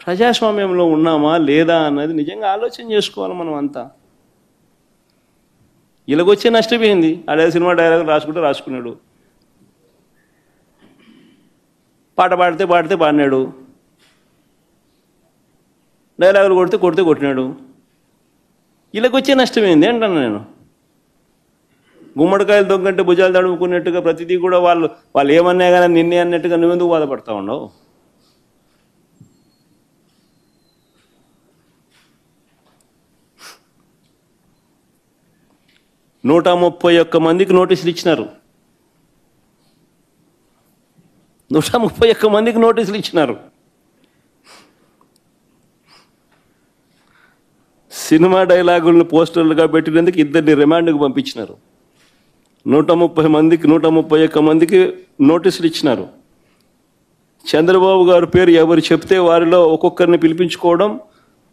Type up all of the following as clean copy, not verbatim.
ప్రజాస్వామ్యంలో ఉన్నామా లేదా అన్నది నిజంగా ఆలోచన చేసుకోవాలి మనం అంతా. ఇలాగొచ్చే నష్టపోయింది. ఆడే సినిమా డైలాగులు రాసుకున్నాడు, పాట పాడితే పాడినాడు, డైలాగులు కొడితే కొట్టినాడు. ఇలాగొచ్చే నష్టమైంది అంటాను నేను. గుమ్మడికాయలు దొంగంటే భుజాలు తడుముకున్నట్టుగా ప్రతిదీ కూడా వాళ్ళు ఏమన్నా కానీ నిన్నే అన్నట్టుగా నువ్వెందుకు బాధపడతా ఉండవు? నూట 131 మందికి నోటీసులు ఇచ్చినారు. 131 మందికి నోటీసులు ఇచ్చినారు. సినిమా డైలాగులను పోస్టర్లుగా పెట్టినందుకు 2 రిమాండ్కు పంపించినారు. 131 మందికి నోటీసులు ఇచ్చినారు. చంద్రబాబు గారి పేరు ఎవరు చెప్తే వారిలో ఒక్కొక్కరిని పిలిపించుకోవడం,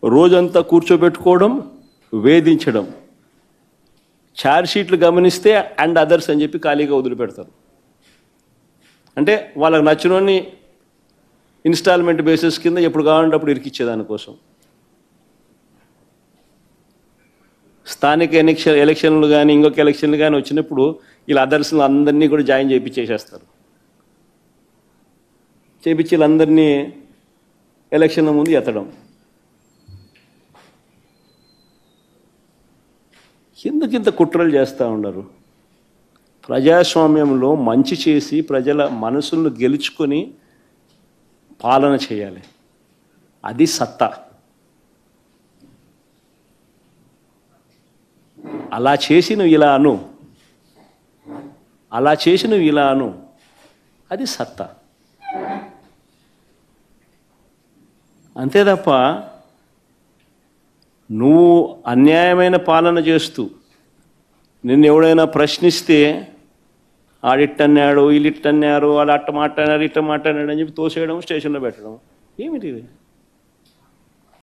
రోజంతా కూర్చోబెట్టుకోవడం, వేధించడం. ఛార్జ్షీట్లు గమనిస్తే అండ్ అదర్స్ అని చెప్పి ఖాళీగా వదిలిపెడతారు. అంటే వాళ్ళకి నచ్చినోని ఇన్స్టాల్మెంట్ బేసిస్ కింద ఎప్పుడు కావాలంటే అప్పుడు ఇరికిచ్చేదానికోసం. స్థానిక ఎలక్షన్లు కానీ ఇంకొక ఎలక్షన్లు కానీ వచ్చినప్పుడు వీళ్ళ అదర్స్లు అందరినీ కూడా జాయిన్ చేయించేసేస్తారు. చేయించి వీళ్ళందరినీ ఎలక్షన్ల ముందు ఎత్తడం. ఎందుకు ఇంత కుట్రలు చేస్తూ ఉండరు? ప్రజాస్వామ్యంలో మంచి చేసి ప్రజల మనసులను గెలుచుకొని పాలన చేయాలి. అది సత్తా. అలా చేసి నువ్వు ఇలా అను, అది సత్తా. అంతే తప్ప నువ్వు అన్యాయమైన పాలన చేస్తూ నిన్ను ఎవడైనా ప్రశ్నిస్తే ఆడిట్టన్నాడు, వీళ్ళిట్టన్నారు, వాళ్ళు అట్ట మాట్లాడారు, ఇట్ట మాట్లాడాడు అని చెప్పి తోసేయడం, స్టేషన్లో పెట్టడం. ఏమిటి ఇది?